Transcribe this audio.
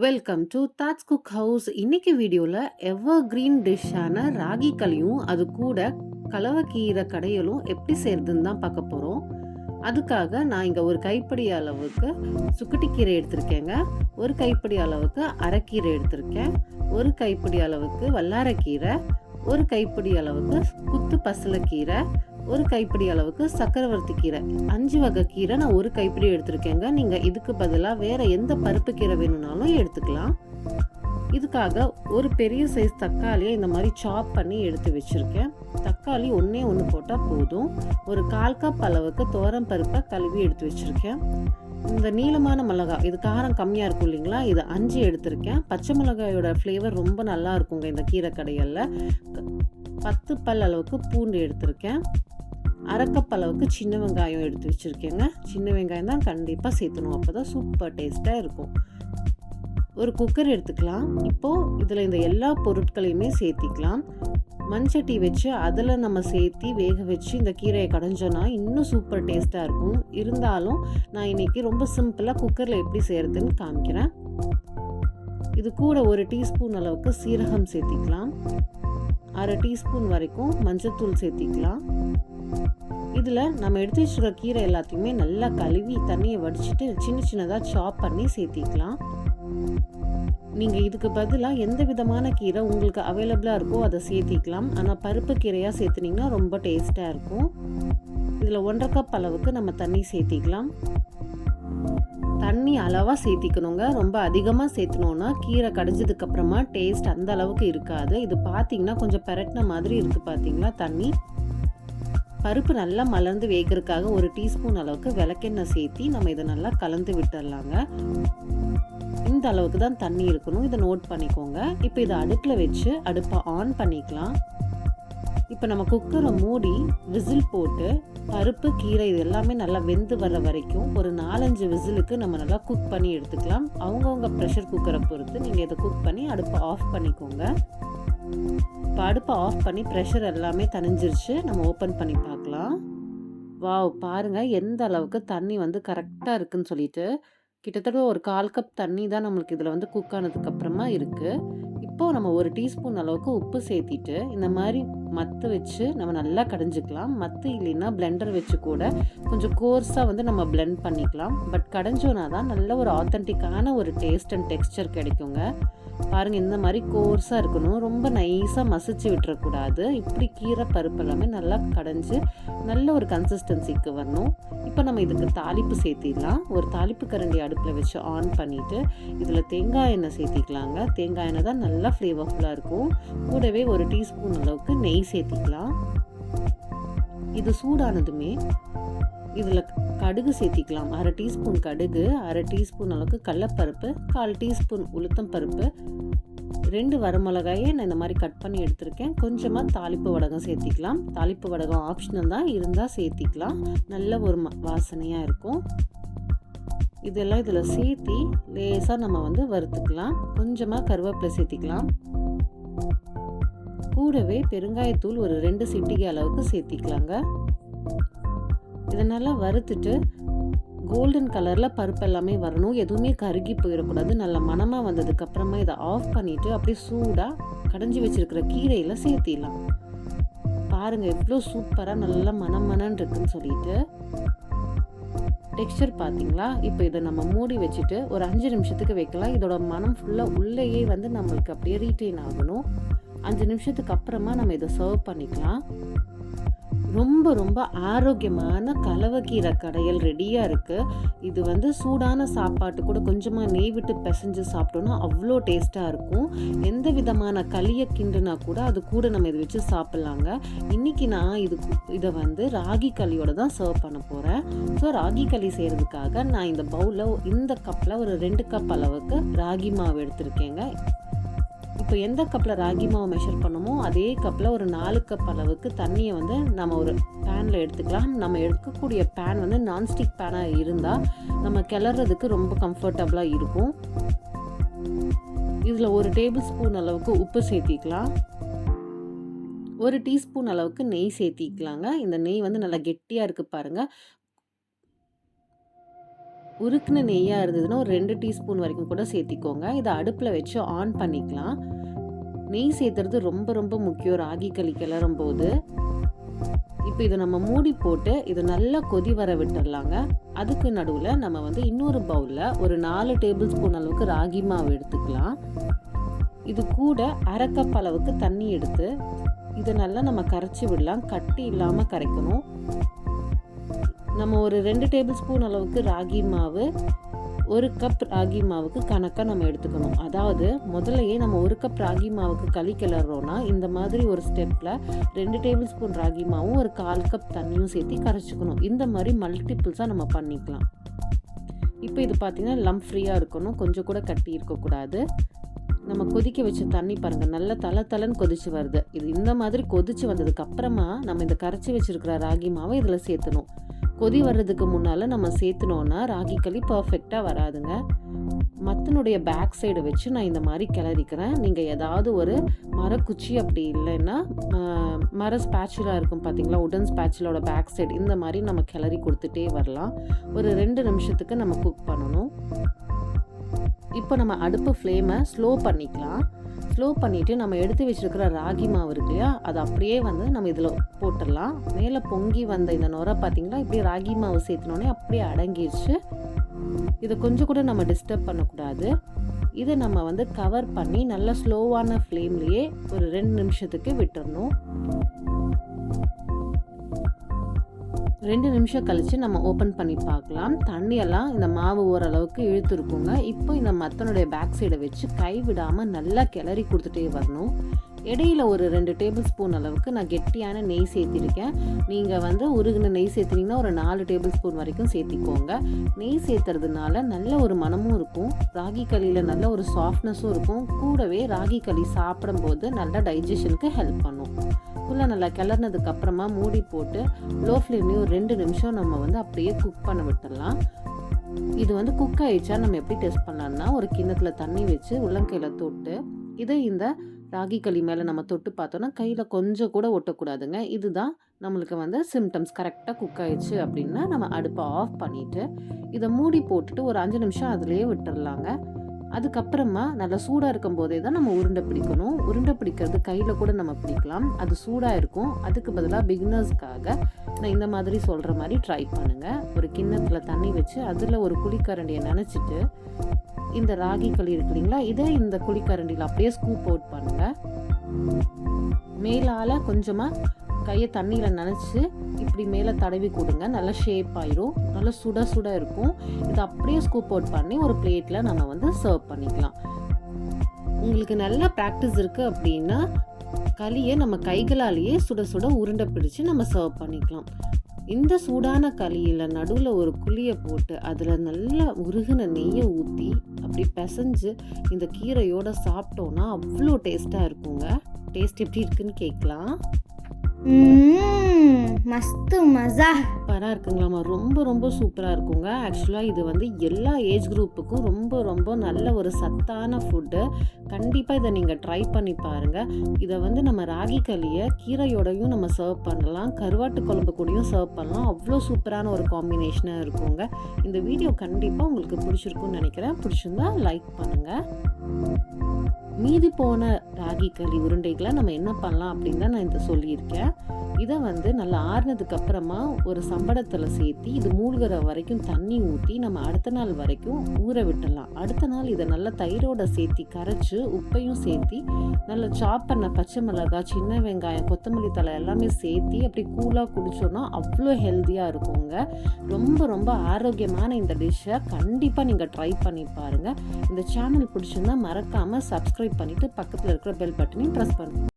Welcome to thoughts cook house. இன்னைக்கு வீடியோவில் எவர் green டிஷ்ஷான ragi களியும் அது கூட கலவக்கீரை கடையலும் எப்படி செய்யறதுன்னு தான் பார்க்க போகிறோம். அதுக்காக நான் இங்கே ஒரு கைப்பிடி அளவுக்கு சுக்கட்டிக்கீரை எடுத்திருக்கேங்க, ஒரு கைப்பிடி அளவுக்கு அரைக்கீரை எடுத்திருக்கேன், ஒரு கைப்பிடி அளவுக்கு வல்லாரக்கீரை, ஒரு கைப்பிடி அளவுக்கு குத்து பசலைக்கீரை, ஒரு கைப்பிடி அளவுக்கு சக்கரவர்த்தி கீரை. 5 வகை கீரை நான் ஒரு கைப்பிடி எடுத்திருக்கேங்க. நீங்கள் இதுக்கு பதிலாக வேறு எந்த பருப்பு கீரை வேணும்னாலும் எடுத்துக்கலாம். இதுக்காக ஒரு பெரிய சைஸ் தக்காளியை இந்த மாதிரி சாப் பண்ணி எடுத்து வச்சுருக்கேன். தக்காளி ஒன்றே ஒன்று போட்டால் போதும். ஒரு 1/4 கப் அளவுக்கு துவரம் பருப்பை கழுவி எடுத்து வச்சுருக்கேன். இந்த நீளமான மிளகாய், இது காரம் கம்மியாக இருக்கும் இல்லைங்களா, இது 5 எடுத்திருக்கேன். பச்சை மிளகாயோட ஃப்ளேவர் ரொம்ப நல்லா இருக்குங்க இந்த கீரை கடைகளில். 10 பல் அளவுக்கு பூண்டு எடுத்திருக்கேன். 1/2 கப் அளவுக்கு சின்ன வெங்காயம் எடுத்து வச்சுருக்கேங்க. சின்ன வெங்காயம் தான் கண்டிப்பாக சேர்த்தணும், அப்போ தான் சூப்பர் டேஸ்ட்டாக இருக்கும். ஒரு குக்கர் எடுத்துக்கலாம். இப்போது இதில் இந்த எல்லா பொருட்களையுமே சேர்த்திக்கலாம். மண்சட்டி வச்சு அதில் நம்ம சேர்த்தி வேக வச்சு இந்த கீரையை கடைஞ்சோன்னா இன்னும் சூப்பர் டேஸ்ட்டாக இருக்கும். இருந்தாலும் நான் இன்றைக்கி ரொம்ப சிம்பிளாக குக்கரில் எப்படி செய்கிறதுன்னு காமிக்கிறேன். இது கூட 1 டீஸ்பூன் அளவுக்கு சீரகம் சேர்த்திக்கலாம். 1/2 டீஸ்பூன் வரைக்கும் மஞ்சள்தூள் சேர்த்திக்கலாம். இதில் நம்ம எடுத்து வச்சுருக்க கீரை எல்லாத்தையுமே நல்லா கழுவி தண்ணியை வடிச்சிட்டு சின்ன சின்னதாக சாப் பண்ணி சேர்த்திக்கலாம். நீங்கள் இதுக்கு பதிலாக எந்த விதமான கீரை உங்களுக்கு அவைலபிளாக இருக்கோ அதை சேர்த்திக்கலாம். ஆனால் பருப்பு கீரையாக சேர்த்துனிங்கன்னா ரொம்ப டேஸ்ட்டாக இருக்கும். இதில் 1/2 கப் அளவுக்கு நம்ம தண்ணி சேர்த்திக்கலாம். தண்ணி அளவாக சேர்த்திக்கணுங்க. ரொம்ப அதிகமாக சேர்த்துனோன்னா கீரை கடைஞ்சதுக்கப்புறமா டேஸ்ட் அந்த அளவுக்கு இருக்காது. இது பார்த்திங்கன்னா கொஞ்சம் பெரட்டின மாதிரி இருக்குது பார்த்தீங்களா தண்ணி. பருப்பு நல்லா மலர்ந்து வேகிறதுக்காக 1 டீஸ்பூன் அளவுக்கு விளக்கெண்ணெய் சேர்த்தி நம்ம இதை நல்லா கலந்து விட்டுடலாங்க. இந்த அளவுக்கு தான் தண்ணி இருக்கணும், இதை நோட் பண்ணிக்கோங்க. இப்போ இதை அடுப்பில் வச்சு அடுப்பை ஆன் பண்ணிக்கலாம். இப்போ நம்ம குக்கரை மூடி விசில் போட்டு பருப்பு கீரை இது எல்லாமே நல்லா வெந்து வர வரைக்கும் ஒரு 4-5 விசிலுக்கு நம்ம நல்லா குக் பண்ணி எடுத்துக்கலாம். அவங்கவுங்க ப்ரெஷர் குக்கரை பொறுத்து நீங்கள் இதை குக் பண்ணி அடுப்பை ஆஃப் பண்ணிக்கோங்க. இப்போ அடுப்பை ஆஃப் பண்ணி ப்ரெஷர் எல்லாமே தணிஞ்சிருச்சு. நம்ம ஓப்பன் பண்ணி பார்க்கலாம். வாவ், பாருங்கள் எந்த அளவுக்கு தண்ணி வந்து கரெக்டாக இருக்குன்னு சொல்லிட்டு. கிட்டத்தட்ட ஒரு 1/4 கப் தண்ணி தான் நம்மளுக்கு இதில் வந்து குக் ஆனதுக்கப்புறமா இருக்குது. இப்போது நம்ம 1 டீஸ்பூன் அளவுக்கு உப்பு சேர்த்திட்டு இந்த மாதிரி மத்து வச்சு நம்ம நல்லா கடைஞ்சிக்கலாம். மத்து இல்லைன்னா பிளெண்டர் வச்சு கூட கொஞ்சம் கோர்ஸாக வந்து நம்ம பிளெண்ட் பண்ணிக்கலாம். பட் கடைஞ்சோன்னா தான் நல்ல ஒரு ஆத்தென்டிக்கான ஒரு டேஸ்ட் அண்ட் டெக்ஸ்சர் கிடைக்குங்க. பாருங்கள், இந்த மாதிரி கோர்ஸாக இருக்கணும், ரொம்ப நைஸாக மசிச்சு விட்டுறக்கூடாது. இப்படி கீரை பருப்பு எல்லாமே நல்லா கடைஞ்சி நல்ல ஒரு கன்சிஸ்டன்சிக்கு வரணும். இப்போ நம்ம இதுக்கு தாளிப்பு சேர்த்திடலாம். ஒரு தாளிப்பு கரண்டி அடுப்பில் வச்சு ஆன் பண்ணிவிட்டு இதில் தேங்காய் எண்ணெய் சேர்த்திக்கலாங்க. தேங்காய் எண்ணெய் தான் நல்லா ஃப்ளேவர்ஃபுல்லாக இருக்கும். கூடவே 1 டீஸ்பூன் அளவுக்கு நெய் சேர்த்திக்கலாம். இது சூடானதுமே இதில் கடுகு சேர்த்திக்கலாம். 1/2 டீஸ்பூன் கடுகு, 1/2 டீஸ்பூன் அளவுக்கு கடலைப்பருப்பு, 1/4 டீஸ்பூன் உளுத்தம் பருப்பு, 2 வரமிளகாயை நான் இந்த மாதிரி கட் பண்ணி எடுத்திருக்கேன். கொஞ்சமாக தாளிப்பு வடகம் சேர்த்திக்கலாம். தாளிப்பு வடகம் ஆப்ஷனல் தான், இருந்தால் சேர்த்திக்கலாம். நல்ல ஒரு வாசனையாக இருக்கும். இதெல்லாம் இதில் சேர்த்தி லேசாக நம்ம வந்து வறுத்துக்கலாம். கொஞ்சமாக கருவேப்பிலை சேர்த்திக்கலாம். கூடவே பெருங்காயத்தூள் ஒரு 2 சிட்டிகை அளவுக்கு சேர்த்திக்கலாங்க. இதனால் வறுத்துட்டு கோல்டன் கலரில் பருப்பு எல்லாமே வரணும், எதுவுமே கருகி போயிடக்கூடாது. நல்ல மணமாக வந்ததுக்கப்புறமா இதை ஆஃப் பண்ணிவிட்டு அப்படியே சூடாக கடைஞ்சி வச்சுருக்கிற கீரையில் சேர்த்திடலாம். பாருங்கள் எவ்வளோ சூப்பராக நல்லா மணமணன்னு இருக்குன்னு சொல்லிட்டு. டெக்ஸ்சர் பார்த்தீங்களா? இப்போ இதை நம்ம மூடி வச்சுட்டு ஒரு 5 நிமிஷத்துக்கு வைக்கலாம். இதோட மனம் ஃபுல்லாக உள்ளேயே வந்து நம்மளுக்கு அப்படியே ரீட்டைன் ஆகணும். 5 நிமிஷத்துக்கு அப்புறமா நம்ம இதை சர்வ் பண்ணிக்கலாம். ரொம்ப ரொம்ப ஆரோக்கியமான கலவக்கீரை கடையல் ரெடியாக இருக்குது. இது வந்து சூடான சாப்பாட்டு கூட கொஞ்சமாக நெய் விட்டு பிசைஞ்சு சாப்பிட்டோன்னா அவ்வளோ டேஸ்ட்டாக இருக்கும். எந்த விதமான களியை கிண்டுனா கூட அது கூட நம்ம இதை வச்சு சாப்பிட்லாங்க. இன்றைக்கி நான் இதை வந்து ராகி களியோட தான் சர்வ் பண்ண போகிறேன். ஸோ ராகி களி செய்கிறதுக்காக நான் இந்த பவுலில் இந்த கப்பில் ஒரு 2 கப் அளவுக்கு ராகி மாவு எடுத்திருக்கேங்க. இப்போ எந்த கப்பில் ராகி மாவு மெஷர் பண்ணுமோ அதே கப்பில் ஒரு 4 கப் அளவுக்கு தண்ணியை வந்து நம்ம ஒரு பேனில் எடுத்துக்கலாம். நம்ம எடுக்கக்கூடிய பேன் வந்து நான்ஸ்டிக் பேனாக இருந்தால் நம்ம கிளறதுக்கு ரொம்ப கம்ஃபர்டபுளாக இருக்கும். இதில் 1 டேபிள் ஸ்பூன் அளவுக்கு உப்பு சேர்த்திக்கலாம். 1 டீஸ்பூன் அளவுக்கு நெய் சேர்த்திக்கலாங்க. இந்த நெய் வந்து நல்லா கெட்டியாக இருக்குது பாருங்கள். உருக்குன நெய்யாக இருந்ததுன்னா ஒரு 2 டீஸ்பூன் வரைக்கும் கூட சேர்த்திக்கோங்க. இதை அடுப்பில் வச்சு ஆன் பண்ணிக்கலாம். நெய் சேர்த்துறது ரொம்ப ரொம்ப முக்கியம் ராகி களி கிளறும் போது. இப்போ இதை நம்ம மூடி போட்டு இதை நல்லா கொதி வர விட்டுடலாங்க. அதுக்கு நடுவில் நம்ம வந்து இன்னொரு பவுலில் ஒரு 4 டேபிள் ஸ்பூன் அளவுக்கு ராகி மாவு எடுத்துக்கலாம். இது கூட 1/2 கப் அளவுக்கு தண்ணி எடுத்து இதை நல்லா நம்ம கரைச்சி விடலாம். கட்டி இல்லாமல் கரைக்கணும். நம்ம ஒரு 2 டேபிள் ஸ்பூன் அளவுக்கு ராகி மாவு 1 கப் ராகி மாவுக்கு கணக்காக நம்ம எடுத்துக்கணும். அதாவது முதல்லையே நம்ம 1 கப் ராகி மாவுக்கு களி கிளறோன்னா இந்த மாதிரி ஒரு ஸ்டெப்பில் 2 டேபிள் ஸ்பூன் ராகி மாவும் ஒரு 1/4 கப் தண்ணியும் சேர்த்து கரைச்சிக்கணும். இந்த மாதிரி மல்டிபிள்ஸாக நம்ம பண்ணிக்கலாம். இப்போ இது பார்த்திங்கன்னா லம்ப் ஃப்ரீயாக இருக்கணும். கொஞ்சம் கூட கட்டி இருக்கக்கூடாது. நம்ம கொதிக்க வச்ச தண்ணி பாருங்கள் நல்லா தளன்னு கொதிச்சு வருது. இது இந்த மாதிரி கொதிச்சு வந்ததுக்கு அப்புறமா நம்ம இந்த கரைச்சி வச்சிருக்கிற ராகி மாவை இதில் சேர்த்தணும். கொதி வர்றதுக்கு முன்னால் நம்ம சேர்த்துனோன்னா ராகி களி பர்ஃபெக்டாக வராதுங்க. மத்தனுடைய பேக் சைடு வச்சு நான் இந்த மாதிரி கிளறிக்கிறேன். நீங்கள் ஏதாவது ஒரு மரக்குச்சி அப்படி இல்லைன்னா மர ஸ்பேச்சுலா இருக்கும் பார்த்தீங்களா, உடன் ஸ்பேச்சுலோட பேக் சைடு இந்த மாதிரி நம்ம கிளறி கொடுத்துட்டே வரலாம். ஒரு 2 நிமிஷத்துக்கு நம்ம குக் பண்ணணும். இப்போ நம்ம அடுப்பு ஃப்ளேமை ஸ்லோ பண்ணிக்கலாம். ஸ்லோ பண்ணிவிட்டு நம்ம எடுத்து வச்சுருக்கிற ராகி மாவு இருக்கு இல்லையா, அதை அப்படியே வந்து நம்ம இதில் போட்டுடலாம். மேலே பொங்கி வந்த இந்த நுரை பார்த்திங்களா, இப்படியே ராகி மாவு சேர்த்துனோடனே அப்படியே அடங்கிடுச்சு. இதை கொஞ்சம் கூட நம்ம டிஸ்டர்ப் பண்ணக்கூடாது. இதை நம்ம வந்து கவர் பண்ணி நல்லா ஸ்லோவான ஃப்ளேம்லேயே ஒரு 2 நிமிஷத்துக்கு விட்டுடணும். 2 நிமிஷம் கழித்து நம்ம ஓப்பன் பண்ணி பார்க்கலாம். தண்ணியெல்லாம் இந்த மாவு ஓரளவுக்கு இழுத்துருக்குங்க. இப்போ இந்த மத்தனுடைய பேக் சைடை வச்சு கைவிடாமல் நல்லா கிளறி கொடுத்துட்டே வரணும். இடையில ஒரு 2 டேபிள் ஸ்பூன் அளவுக்கு நான் கெட்டியான நெய் சேர்த்திருக்கேன். நீங்கள் வந்து உருகின நெய் சேர்த்திங்கன்னா ஒரு 4 டேபிள் ஸ்பூன் வரைக்கும் சேர்த்திக்கோங்க. நெய் சேர்த்துறதுனால நல்ல ஒரு மணமும் இருக்கும், ராகி களியில் நல்ல ஒரு சாஃப்ட்னஸும் இருக்கும். கூடவே ராகி களி சாப்பிடும்போது நல்லா டைஜஷனுக்கு ஹெல்ப் பண்ணும். ஃபுல்லாக நல்லா கிளறினதுக்கு அப்புறமா மூடி போட்டு லோ ஃப்ளேம்லேயும் ஒரு 2 நிமிஷம் நம்ம வந்து அப்படியே குக் பண்ண விட்டுடலாம். இது வந்து குக் ஆயிடுச்சா நம்ம எப்படி டெஸ்ட் பண்ணலாம்னா, ஒரு கிண்ணத்தில் தண்ணி வச்சு உள்ளங்கையில் தொட்டு இதை இந்த ராகி களி மேலே நம்ம தொட்டு பார்த்தோன்னா கையில் கொஞ்சம் கூட ஒட்டக்கூடாதுங்க. இதுதான் நம்மளுக்கு வந்து சிம்டம்ஸ். கரெக்டாக குக் ஆயிடுச்சு அப்படின்னா நம்ம அடுப்பை ஆஃப் பண்ணிவிட்டு இதை மூடி போட்டுட்டு ஒரு 5 நிமிஷம் அதிலேயே விட்டுடலாங்க. அதுக்கப்புறமா நல்லா சூடாக இருக்கும் போதே தான் நம்ம உருண்டை பிடிக்கணும். உருண்டை பிடிக்கிறது கையில் கூட நம்ம பிடிக்கலாம், அது சூடாக இருக்கும். அதுக்கு பதிலாக பிகினர்ஸ்க்காக நான் இந்த மாதிரி சொல்கிற மாதிரி ட்ரை பண்ணுங்கள். ஒரு கிண்ணத்தில் தண்ணி வச்சு அதில் ஒரு குழிக்கரண்டியை நனைச்சிட்டு இந்த ராகி களி இருக்கு இல்லைங்களா, இதை இந்த குழிக்கரண்டியில் அப்படியே ஸ்கூப் அவுட் பண்ணுங்கள். மேலால் கொஞ்சமாக கையை தண்ணியில் நனைச்சி இப்படி மேலே தடவி கொடுங்க. நல்லா ஷேப் ஆயிரும், நல்லா சுட இருக்கும். இதை அப்படியே ஸ்கூப் அவுட் பண்ணி ஒரு பிளேட்டில் நம்ம வந்து சர்வ் பண்ணிக்கலாம். உங்களுக்கு நல்ல ப்ராக்டிஸ் இருக்குது அப்படின்னா களியை நம்ம கைகளாலேயே சுட உருண்டை பிடிச்சு நம்ம சர்வ் பண்ணிக்கலாம். இந்த சூடான களியில் நடுவில் ஒரு குழியை போட்டு அதில் நல்லா உருகின நெய்யை ஊற்றி அப்படி பிசைஞ்சு இந்த கீரையோடு சாப்பிட்டோன்னா அவ்வளோ டேஸ்ட்டாக இருக்குங்க. டேஸ்ட் எப்படி இருக்குன்னு கேட்கலாம். மஸ்து மஸா சூப்பராக இருக்குங்களாம்மா. ரொம்ப சூப்பராக இருக்குங்க. ஆக்சுவலாக இது வந்து எல்லா ஏஜ் குரூப்புக்கும் ரொம்ப நல்ல ஒரு சத்தான ஃபுட்டு. கண்டிப்பாக இதை நீங்கள் ட்ரை பண்ணி பாருங்கள். இதை வந்து நம்ம ராகி களியை கீரையோடையும் நம்ம சர்வ் பண்ணலாம், கருவாட்டு குழம்பு கூடயும் சர்வ் பண்ணலாம். அவ்வளோ சூப்பரான ஒரு காம்பினேஷனாக இருக்குங்க. இந்த வீடியோ கண்டிப்பாக உங்களுக்கு பிடிச்சிருக்குன்னு நினைக்கிறேன். பிடிச்சிருந்தா லைக் பண்ணுங்கள். மீதி போன ராகி களி உருண்டைகளை நம்ம என்ன பண்ணலாம் அப்படின்னு தான் நான் இதை சொல்லியிருக்கேன். இதை வந்து நல்லா ஆறுனதுக்கு அப்புறமா ஒரு சம்படத்தில் சேர்த்தி இது மூழ்கிற வரைக்கும் தண்ணி ஊற்றி நம்ம அடுத்த நாள் வரைக்கும் ஊற விட்டுடலாம். அடுத்த நாள் இதை நல்லா தயிரோட சேர்த்தி கரைச்சி உப்பையும் சேர்த்தி நல்லா சாப் பண்ண பச்சை மிளகாய், சின்ன வெங்காயம், கொத்தமல்லி தழை எல்லாமே சேர்த்தி அப்படி கூலாக குடிச்சோன்னா அவ்வளோ ஹெல்த்தியாக இருக்குங்க. ரொம்ப ஆரோக்கியமான இந்த டிஷ்ஷை கண்டிப்பாக நீங்கள் ட்ரை பண்ணி பாருங்கள். இந்த சேனல் பிடிச்சிருந்தா மறக்காமல் சப்ஸ்கிரைப் பண்ணிவிட்டு பக்கத்தில் இருக்கிற பெல் பட்டனையும் ப்ரெஸ் பண்ணுங்கள்.